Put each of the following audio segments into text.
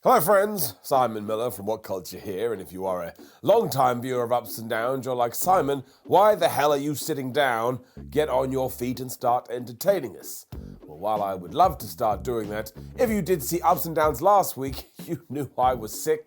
Hello friends, Simon Miller from WhatCulture here, and if you are a long-time viewer of Ups and Downs, you're like, Simon, why the hell are you sitting down? Get on your feet and start entertaining us. Well, while I would love to start doing that, if you did see Ups and Downs last week, you knew I was sick.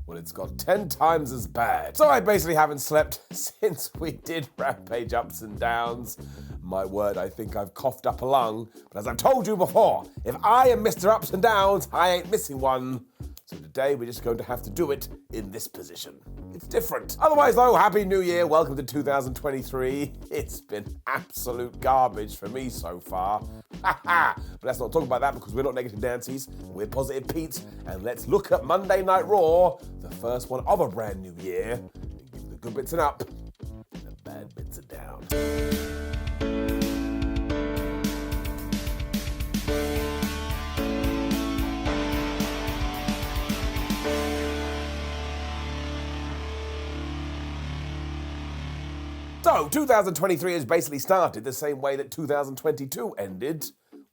Well, it's got 10 times as bad. So I basically haven't slept since we did Rampage Ups and Downs. My word, I think I've coughed up a lung. But as I've told you before, if I am Mr. Ups and Downs, I ain't missing one. So today we're just going to have to do it in this position. It's different. Otherwise though, Happy New Year, welcome to 2023. It's been absolute garbage for me so far. But let's not talk about that because we're not Negative Nancy's, we're Positive Pete's, and let's look at Monday Night Raw, the first one of a brand new year, and give the good bits an up, and the bad bits a down. 2023 has basically started the same way that 2022 ended,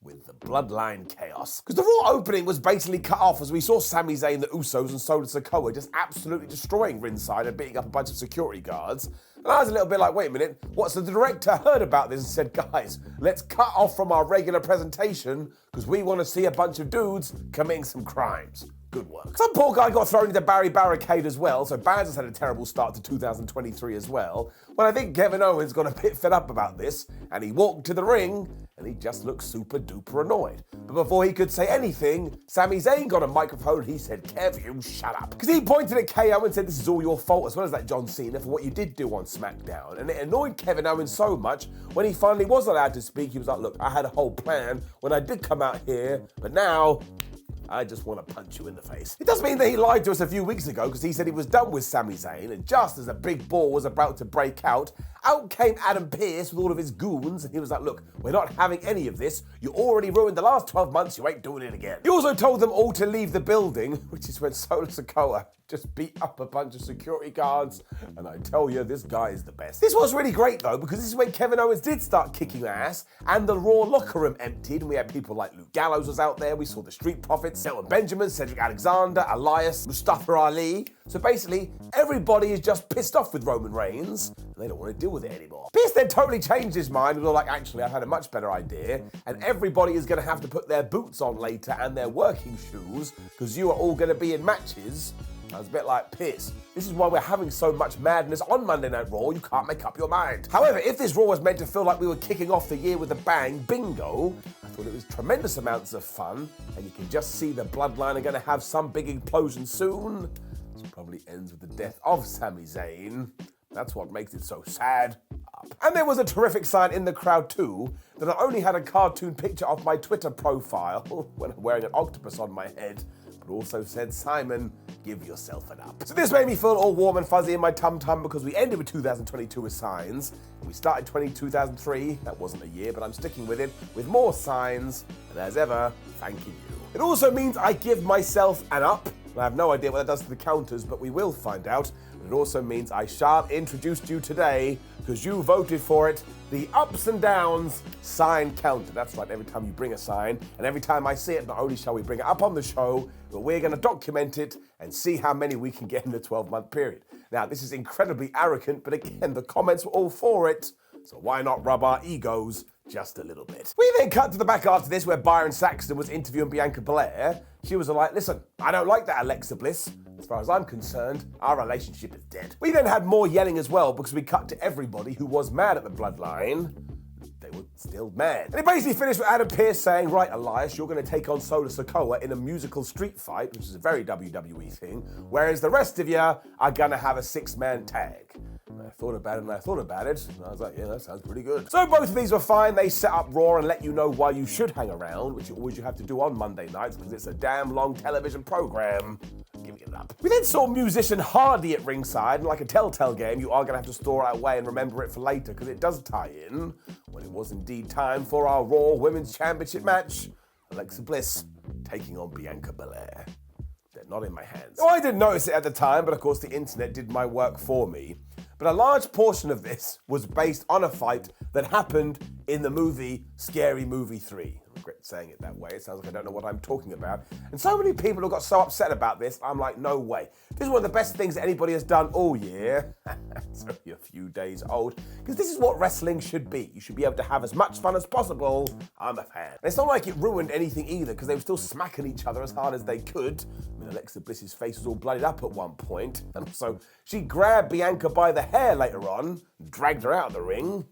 with the Bloodline chaos. Because the Raw opening was basically cut off as we saw Sami Zayn, the Usos, and Sikoa just absolutely destroying ringside and beating up a bunch of security guards. And I was a little bit like, wait a minute, what's the director heard about this and said, guys, let's cut off from our regular presentation because we want to see a bunch of dudes committing some crimes. Good work. Some poor guy got thrown into Barry Barricade as well, so Bands has had a terrible start to 2023 as well. Well, I think Kevin Owens got a bit fed up about this, and he walked to the ring, and he just looked super duper annoyed. But before he could say anything, Sami Zayn got a microphone and he said, Kev, you shut up. Because he pointed at KO and said, this is all your fault, as well as that John Cena, for what you did do on SmackDown. And it annoyed Kevin Owens so much, when he finally was allowed to speak, he was like, look, I had a whole plan when I did come out here, but now I just want to punch you in the face. It does mean that he lied to us a few weeks ago because he said he was done with Sami Zayn, and just as a big ball was about to break out came Adam Pearce with all of his goons, and he was like, look, we're not having any of this. You already ruined the last 12 months, you ain't doing it again. He also told them all to leave the building, which is when Sikoa just beat up a bunch of security guards, and I tell you, this guy is the best. This was really great though, because this is when Kevin Owens did start kicking ass, and the Raw locker room emptied, and we had people like Luke Gallows was out there, we saw the Street Profits, Shelton Benjamin, Cedric Alexander, Elias, Mustafa Ali. So basically, everybody is just pissed off with Roman Reigns, and they don't want to deal with it anymore. Pearce then totally changed his mind and was like, actually, I've had a much better idea, and everybody is going to have to put their boots on later and their working shoes, because you are all going to be in matches. I was a bit like, Pearce, this is why we're having so much madness on Monday Night Raw, you can't make up your mind. However, if this Raw was meant to feel like we were kicking off the year with a bang, bingo, I thought it was tremendous amounts of fun, and you can just see the Bloodline are going to have some big implosion soon, which probably ends with the death of Sami Zayn. That's what makes it so sad. And there was a terrific sign in the crowd too, that not only had a cartoon picture of my Twitter profile when I'm wearing an octopus on my head, but also said, Simon, give yourself an up. So this made me feel all warm and fuzzy in my tum-tum because we ended with 2022 with signs. We started 2003, that wasn't a year, but I'm sticking with it, with more signs, and as ever, thanking you. It also means I give myself an up. I have no idea what that does to the counters, but we will find out. It also means I shall introduce to you today, because you voted for it, the Ups and Downs sign counter. That's right, every time you bring a sign, and every time I see it, not only shall we bring it up on the show, but we're going to document it and see how many we can get in the 12-month period. Now, this is incredibly arrogant, but again, the comments were all for it, so why not rub our egos just a little bit? We then cut to the back after this where Byron Saxton was interviewing Bianca Belair. She was like, listen, I don't like that Alexa Bliss. As far as I'm concerned, our relationship is dead. We then had more yelling as well because we cut to everybody who was mad at the Bloodline. They were still mad. And it basically finished with Adam Pearce saying, right, Elias, you're going to take on Sikoa in a musical street fight, which is a very WWE thing, whereas the rest of you are going to have a 6-man tag. And I thought about it and I thought about it, and I was like, yeah, that sounds pretty good. So both of these were fine. They set up Raw and let you know why you should hang around, which you have to do on Monday nights because it's a damn long television program. Giving it up. We then saw musician Hardy at ringside, and like a Telltale game, you are going to have to store it away and remember it for later because it does tie in when it was indeed time for our Raw Women's Championship match. Alexa Bliss taking on Bianca Belair. They're not in my hands. Now, I didn't notice it at the time, but of course the internet did my work for me. But a large portion of this was based on a fight that happened in the movie Scary Movie 3. regret saying it that way. It sounds like I don't know what I'm talking about. And so many people have got so upset about this. I'm like, no way. This is one of the best things that anybody has done all year. It's only a few days old. Because this is what wrestling should be. You should be able to have as much fun as possible. I'm a fan. And it's not like it ruined anything either, because they were still smacking each other as hard as they could. I mean, Alexa Bliss's face was all bloodied up at one point. And also, she grabbed Bianca by the hair later on, dragged her out of the ring.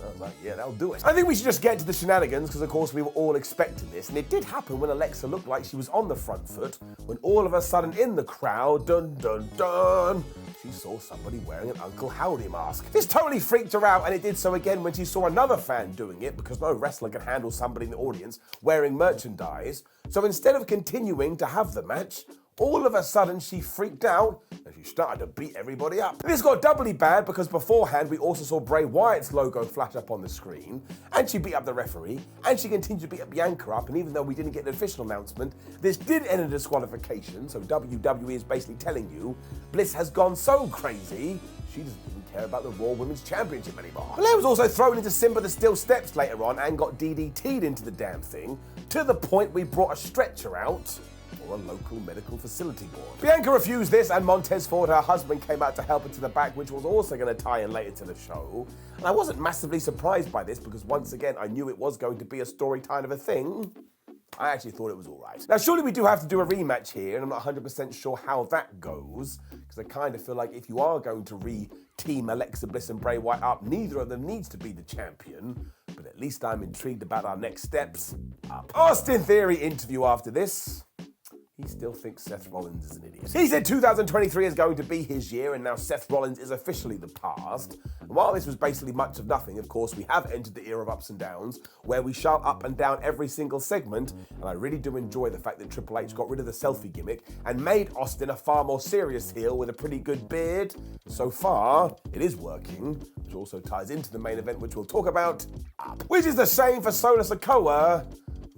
I was like, yeah, that'll do it. I think we should just get to the shenanigans, because of course we were all expecting this, and it did happen when Alexa looked like she was on the front foot, when all of a sudden in the crowd, dun dun dun, she saw somebody wearing an Uncle Howdy mask. This totally freaked her out, and it did so again when she saw another fan doing it, because no wrestler can handle somebody in the audience wearing merchandise. So instead of continuing to have the match, all of a sudden she freaked out and she started to beat everybody up. And this got doubly bad because beforehand we also saw Bray Wyatt's logo flash up on the screen, and she beat up the referee, and she continued to beat up Bianca up, and even though we didn't get an official announcement, this did end in disqualification, so WWE is basically telling you Bliss has gone so crazy she doesn't even care about the Raw Women's Championship anymore. Belair was also thrown into Simba the Steel Steps later on and got DDT'd into the damn thing, to the point we brought a stretcher out or a local medical facility board. Bianca refused this, and Montez Ford, her husband, came out to help her to the back, which was also going to tie in later to the show. And I wasn't massively surprised by this, because once again, I knew it was going to be a story kind of a thing. I actually thought it was all right. Now, surely we do have to do a rematch here, and I'm not 100% sure how that goes, because I kind of feel like if you are going to re-team Alexa Bliss and Bray Wyatt up, neither of them needs to be the champion, but at least I'm intrigued about our next steps up. Austin Theory interview after this. He still thinks Seth Rollins is an idiot. He said 2023 is going to be his year, and now Seth Rollins is officially the past. And while this was basically much of nothing, of course, we have entered the era of ups and downs, where we shout up and down every single segment, and I really do enjoy the fact that Triple H got rid of the selfie gimmick and made Austin a far more serious heel with a pretty good beard. So far, it is working, which also ties into the main event, which we'll talk about up. Which is the same for Solo Sikoa,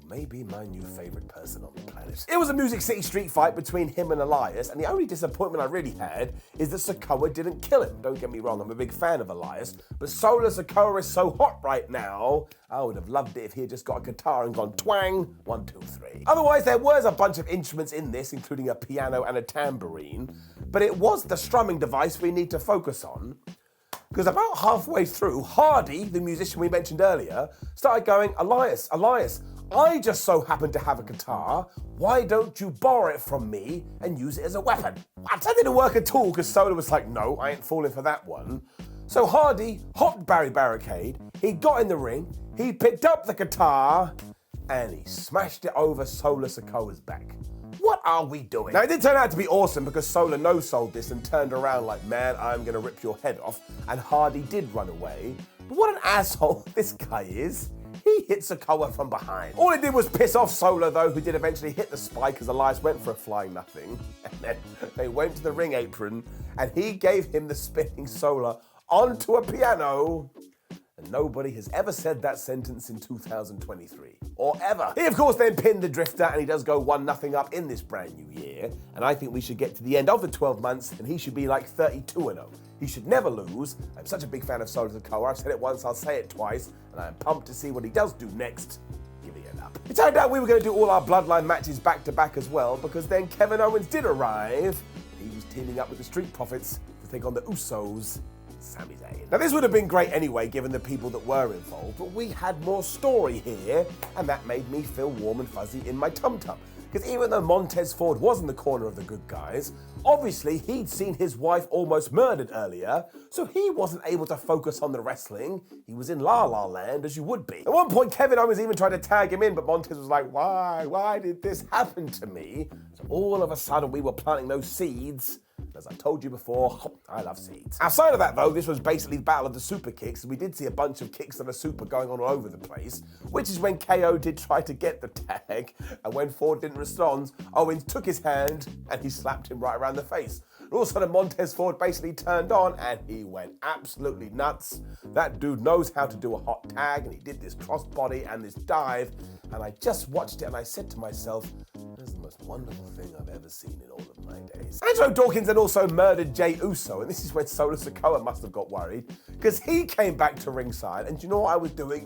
maybe my new favorite person on the planet. It was a Music City street fight between him and Elias, and the only disappointment I really had is that Sikoa didn't kill him. Don't get me wrong, I'm a big fan of Elias, but Solo Sikoa is so hot right now, I would have loved it if he had just got a guitar and gone twang, 1, 2, 3. Otherwise, there was a bunch of instruments in this, including a piano and a tambourine, but it was the strumming device we need to focus on. Because about halfway through, Hardy, the musician we mentioned earlier, started going, Elias, I just so happen to have a guitar. Why don't you borrow it from me and use it as a weapon? What? That didn't work at all, because Solo was like, no, I ain't falling for that one. So Hardy hopped Barry Barricade, he got in the ring, he picked up the guitar, and he smashed it over Solo Sikoa's back. What are we doing? Now, it did turn out to be awesome, because Solo no-sold this and turned around like, man, I'm gonna rip your head off, and Hardy did run away. But what an asshole this guy is. He hit Sikoa from behind. All it did was piss off Solo, though, who did eventually hit the spike as Elias went for a flying nothing. And then they went to the ring apron, and he gave him the spinning Solo onto a piano. And nobody has ever said that sentence in 2023. Or ever. He, of course, then pinned the Drifter, and he does go 1-0 up in this brand new year. And I think we should get to the end of the 12 months, and he should be like 32-0. He should never lose. I'm such a big fan of Solo Sikoa. I've said it once, I'll say it twice, and I'm pumped to see what he does do next. Giving it up. It turned out we were going to do all our Bloodline matches back-to-back as well, because then Kevin Owens did arrive. He was teaming up with the Street Profits to take on the Usos and Sami Zayn. Now, this would have been great anyway, given the people that were involved, but we had more story here, and that made me feel warm and fuzzy in my tum-tum. Because even though Montez Ford was in the corner of the good guys, obviously he'd seen his wife almost murdered earlier, so he wasn't able to focus on the wrestling. He was in La La Land, as you would be. At one point, Kevin Owens even tried to tag him in, but Montez was like, why did this happen to me? So all of a sudden, we were planting those seeds. As I told you before, I love seeds. Outside of that, though, this was basically the battle of the super kicks. We did see a bunch of kicks that are super going on all over the place, which is when KO did try to get the tag, and when Ford didn't respond, Owens took his hand and he slapped him right around the face. And all of a sudden, Montez Ford basically turned on and he went absolutely nuts. That dude knows how to do a hot tag, and he did this crossbody and this dive, and I just watched it and I said to myself, this is the most wonderful thing I've ever seen in all of my days. Angelo Dawkins had also murdered Jey Uso, and this is when Solo Sikoa must have got worried, because he came back to ringside, and do you know what I was doing?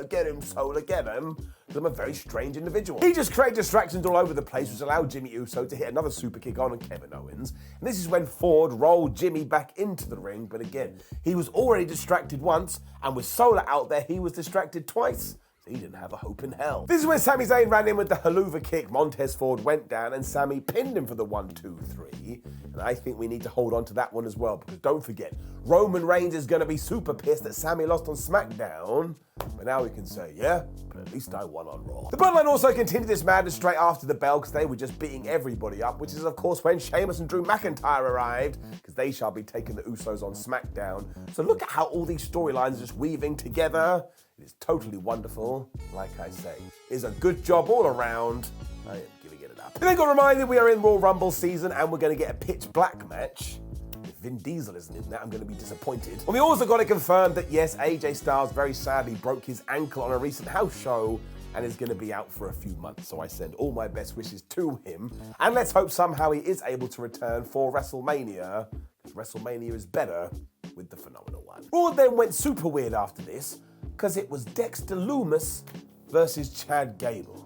Get him, Solo, get him. because I'm a very strange individual. He just created distractions all over the place, which allowed Jimmy Uso to hit another super kick on Kevin Owens. And this is when Ford rolled Jimmy back into the ring, but again, he was already distracted once, and with Solar out there, he was distracted twice. He didn't have a hope in hell. This is when Sami Zayn ran in with the haluva kick. Montez Ford went down and Sami pinned him for the 1-2-3. And I think we need to hold on to that one as well, because don't forget, Roman Reigns is going to be super pissed that Sami lost on SmackDown. But now we can say, yeah, but at least I won on Raw. The Bloodline also continued this madness straight after the bell, because they were just beating everybody up, which is of course when Sheamus and Drew McIntyre arrived, because they shall be taking the Usos on SmackDown. So look at how all these storylines are just weaving together. It is totally wonderful. Like I say, it's a good job all around. I am giving it up. Then got reminded we are in Royal Rumble season and we're going to get a pitch black match. If Vin Diesel isn't in that, I'm going to be disappointed. And we also got it confirmed that yes, AJ Styles very sadly broke his ankle on a recent house show and is going to be out for a few months. So I send all my best wishes to him. And let's hope somehow he is able to return for WrestleMania, because WrestleMania is better with the Phenomenal One. Raw then went super weird after this, because it was Dexter Lumis versus Chad Gable.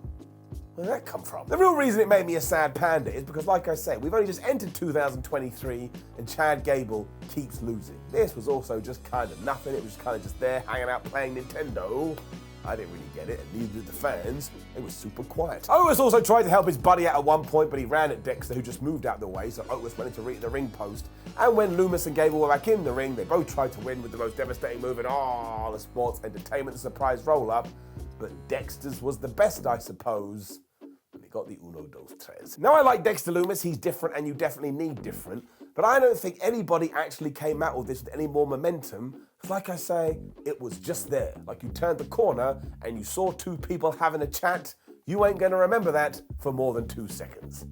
Where did that come from? The real reason it made me a sad panda is because, like I said, we've only just entered 2023 and Chad Gable keeps losing. This was also just kind of nothing. It was kind of just there hanging out playing Nintendo. I didn't really get it, and neither did the fans. It was super quiet. Otis also tried to help his buddy out at one point, but he ran at Dexter, who just moved out the way, so Otis went into the ring post. And when Lumis and Gable were back in the ring, they both tried to win with the most devastating move in all the sports entertainment, the surprise roll-up. But Dexter's was the best, I suppose. And he got the uno, dos, tres. Now, I like Dexter Lumis. He's different, and you definitely need different. But I don't think anybody actually came out of this with any more momentum. Like I say, it was just there. Like you turned the corner and you saw two people having a chat. You ain't gonna remember that for more than 2 seconds.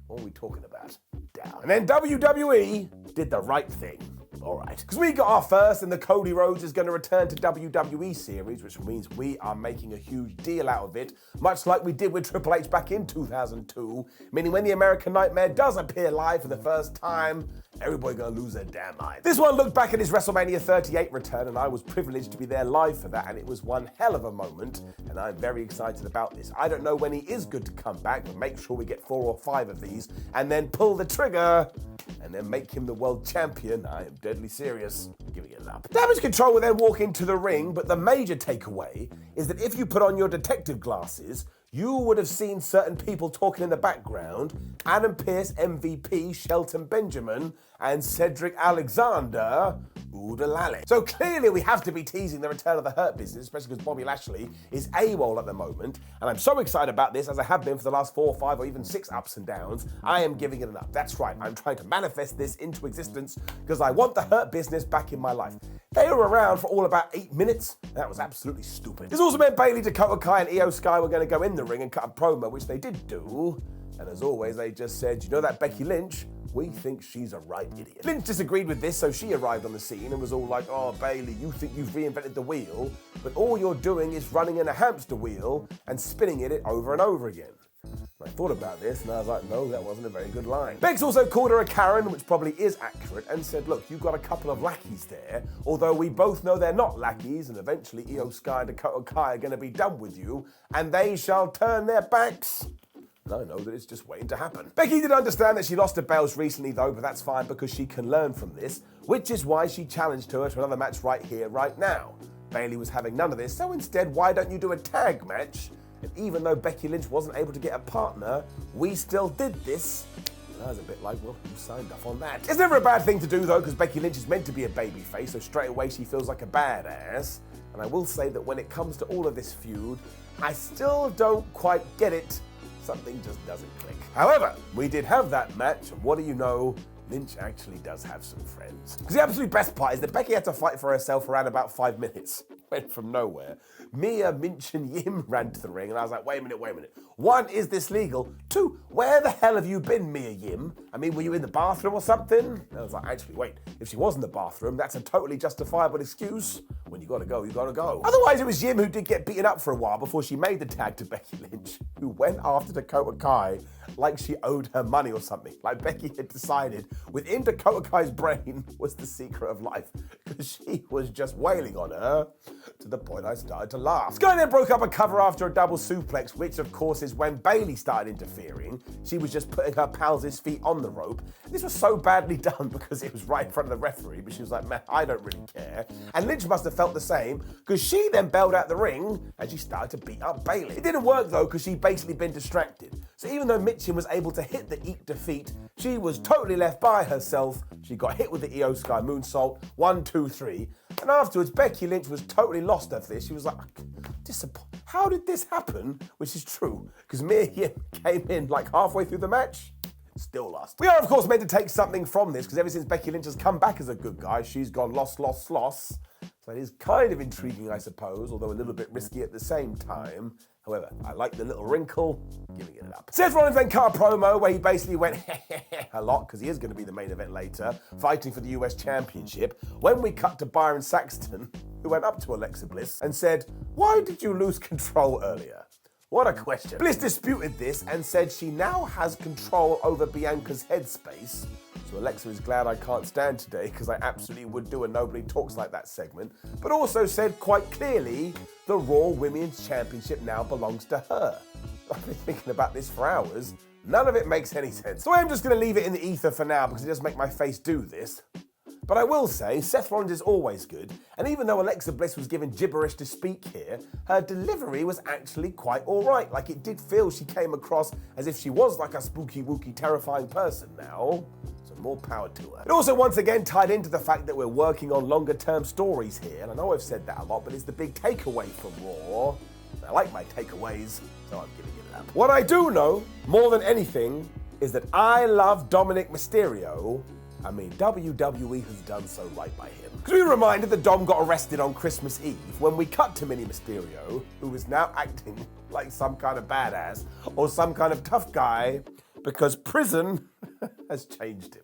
What are we talking about? Down. And then WWE did the right thing. All right, because we got our first, and the Cody Rhodes is going to return to WWE series, which means we are making a huge deal out of it, much like we did with Triple H back in 2002, meaning when the American Nightmare does appear live for the first time, everybody gonna lose their damn mind. This one looked back at his WrestleMania 38 return, and I was privileged to be there live for that, and it was one hell of a moment, and I'm very excited about this. I don't know when he is good to come back, but make sure we get 4 or 5 of these, and then pull the trigger, and then make him the world champion. I am deadly serious. Giving it up. Damage Control will then walk into the ring, but the major takeaway is that if you put on your detective glasses, you would have seen certain people talking in the background. Adam Pearce, MVP, Shelton Benjamin, and Cedric Alexander, Oodalale. So clearly we have to be teasing the return of the Hurt Business, especially because Bobby Lashley is AWOL at the moment. And I'm so excited about this, as I have been for the last 4 or 5 or even 6 ups and downs. I am giving it an up. That's right, I'm trying to manifest this into existence because I want the Hurt Business back in my life. They were around for all about 8 minutes. That was absolutely stupid. This also meant Bayley, Dakota Kai, and Io Sky were going to go in the ring and cut a promo, which they did do. And as always, they just said, you know that Becky Lynch? We think she's a right idiot. Lynch disagreed with this, so she arrived on the scene and was all like, oh, Bayley, you think you've reinvented the wheel, but all you're doing is running in a hamster wheel and spinning it over and over again. I thought about this and I was like, no, that wasn't a very good line. Bex also called her a Karen, which probably is accurate, and said, look, you've got a couple of lackeys there, although we both know they're not lackeys, and eventually Io Sky and Dakota Kai are going to be done with you, and they shall turn their backs. And I know that it's just waiting to happen. Becky did understand that she lost to Bells recently though, but that's fine because she can learn from this, which is why she challenged her to another match right here, right now. Bayley was having none of this, so instead, why don't you do a tag match? And even though Becky Lynch wasn't able to get a partner, we still did this. And I was a bit like, well, who signed up on that? It's never a bad thing to do though, because Becky Lynch is meant to be a babyface, so straight away she feels like a badass. And I will say that when it comes to all of this feud, I still don't quite get it. Something just doesn't click. However, we did have that match, and what do you know? Lynch actually does have some friends. Because the absolute best part is that Becky had to fight for herself for around about 5 minutes. Went from nowhere. Mia, Minch, and Yim ran to the ring, and I was like, wait a minute. 1, is this legal? 2, where the hell have you been, Mia Yim? I mean, were you in the bathroom or something? And I was like, actually, wait, if she was in the bathroom, that's a totally justifiable excuse. when you gotta go, you gotta go. Otherwise, it was Jim who did get beaten up for a while before she made the tag to Becky Lynch, who went after Dakota Kai like she owed her money or something. Like Becky had decided within Dakota Kai's brain was the secret of life, because she was just wailing on her to the point I started to laugh. Sky then broke up a cover after a double suplex, which of course is when Bayley started interfering. She was just putting her pals' feet on the rope. This was so badly done because it was right in front of the referee, but she was like, man, I don't really care. And Lynch must have felt the same, because she then bailed out the ring and she started to beat up Bayley. It didn't work though, because she'd basically been distracted. So even though Mitchin was able to hit the Eat Defeat, she was totally left by herself. She got hit with the Io Sky moonsault, 1, 2, 3. And afterwards, Becky Lynch was totally lost at this. She was like, how did this happen? Which is true, because Mia Yim came in like halfway through the match. Still lost. We are, of course, meant to take something from this, because ever since Becky Lynch has come back as a good guy, she's gone lost. So it is kind of intriguing, I suppose, although a little bit risky at the same time. However, I like the little wrinkle, giving it up. Seth Rollins then cut a promo where he basically went a lot, because he is going to be the main event later, fighting for the US Championship, when we cut to Byron Saxton, who went up to Alexa Bliss and said, "Why did you lose control earlier?" What a question. Bliss disputed this and said she now has control over Bianca's headspace. So Alexa is glad I can't stand today, because I absolutely would do a Nobody Talks Like That segment, but also said quite clearly the Raw Women's Championship now belongs to her. I've been thinking about this for hours. None of it makes any sense. So I'm just going to leave it in the ether for now, because it does make my face do this. But I will say, Seth Rollins is always good, and even though Alexa Bliss was given gibberish to speak here, her delivery was actually quite alright. Like, it did feel she came across as if she was like a spooky, wooky, terrifying person now. So more power to her. It also once again tied into the fact that we're working on longer term stories here, and I know I've said that a lot, but it's the big takeaway from Raw. I like my takeaways, so I'm giving it up. What I do know, more than anything, is that I love Dominic Mysterio. I mean, WWE has done so right by him. Because we were reminded that Dom got arrested on Christmas Eve when we cut to Mini Mysterio, who is now acting like some kind of badass or some kind of tough guy because prison has changed him.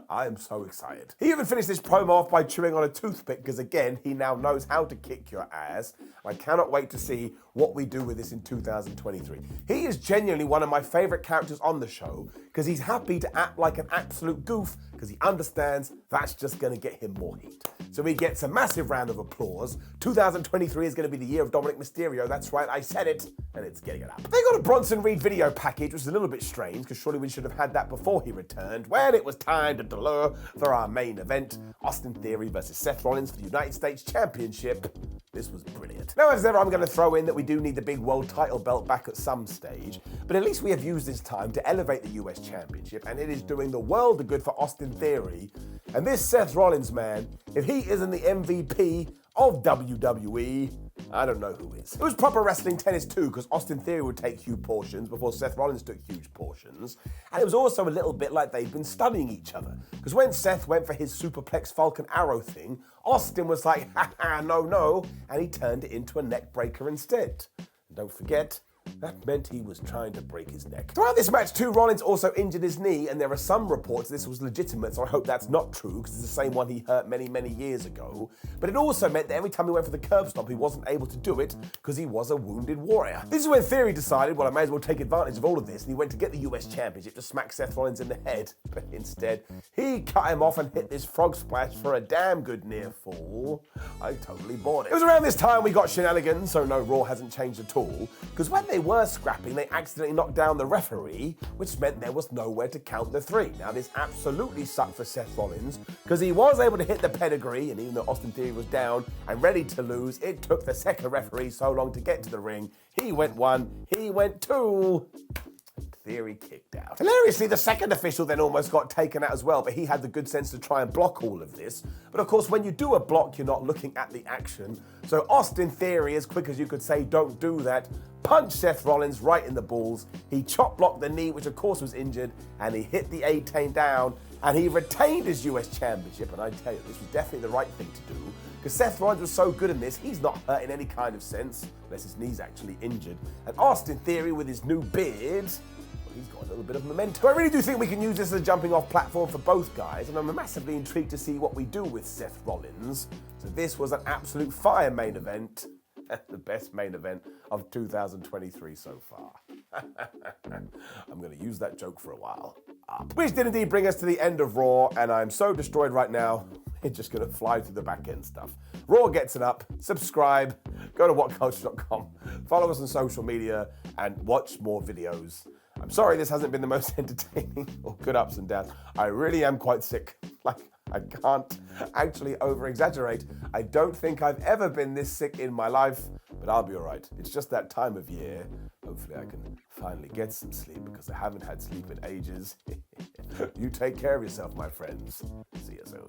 I am so excited. He even finished this promo off by chewing on a toothpick because, again, he now knows how to kick your ass. I cannot wait to see what we do with this in 2023. He is genuinely one of my favorite characters on the show because he's happy to act like an absolute goof because he understands that's just going to get him more heat. So he gets a massive round of applause. 2023 is going to be the year of Dominic Mysterio. That's right, I said it, and it's getting it up. They got a Bronson Reed video package, which is a little bit strange because surely we should have had that before he returned, when it was time to deliver for our main event, Austin Theory versus Seth Rollins for the United States Championship. This was brilliant. Now, as ever, I'm going to throw in that we do need the big world title belt back at some stage, but at least we have used this time to elevate the US Championship, and it is doing the world of good for Austin Theory. And this Seth Rollins man, if he isn't the MVP of WWE, I don't know who is. It was proper wrestling tennis too, because Austin Theory would take huge portions before Seth Rollins took huge portions. And it was also a little bit like they'd been studying each other. Because when Seth went for his superplex Falcon Arrow thing, Austin was like, ha, no, and he turned it into a neck breaker instead. And don't forget, that meant he was trying to break his neck. Throughout this match too, Rollins also injured his knee, and there are some reports this was legitimate, so I hope that's not true, because it's the same one he hurt many, many years ago. But it also meant that every time he went for the curb stomp, he wasn't able to do it, because he was a wounded warrior. This is when Theory decided, well, I may as well take advantage of all of this, and he went to get the US Championship to smack Seth Rollins in the head. But instead, he cut him off and hit this frog splash for a damn good near fall. I totally bought it. It was around this time we got Shenanigans, so no, Raw hasn't changed at all, because when they were scrapping, they accidentally knocked down the referee, which meant there was nowhere to count the three. Now, this absolutely sucked for Seth Rollins, because he was able to hit the pedigree, and even though Austin Theory was down and ready to lose, it took the second referee so long to get to the ring. He went 1, he went 2. Theory kicked out. Hilariously, the second official then almost got taken out as well, but he had the good sense to try and block all of this. But of course, when you do a block, you're not looking at the action. So Austin Theory, as quick as you could say, don't do that, punched Seth Rollins right in the balls. He chop blocked the knee, which of course was injured, and he hit the A-10 down, and he retained his US Championship. And I tell you, this was definitely the right thing to do, because Seth Rollins was so good in this, he's not hurt in any kind of sense, unless his knee's actually injured. And Austin Theory, with his new beard, he's got a little little bit of momentum. So I really do think we can use this as a jumping off platform for both guys, and I'm massively intrigued to see what we do with Seth Rollins. So this was an absolute fire main event, the best main event of 2023 so far. I'm going to use that joke for a while. Which did indeed bring us to the end of Raw, and I'm so destroyed right now, we're just going to fly through the back end stuff. Raw gets it up, subscribe, go to WhatCulture.com, follow us on social media, and watch more videos. I'm sorry this hasn't been the most entertaining or good ups and downs. I really am quite sick. I can't actually over-exaggerate. I don't think I've ever been this sick in my life, but I'll be all right. It's just that time of year. Hopefully I can finally get some sleep because I haven't had sleep in ages. You take care of yourself, my friends. See you soon.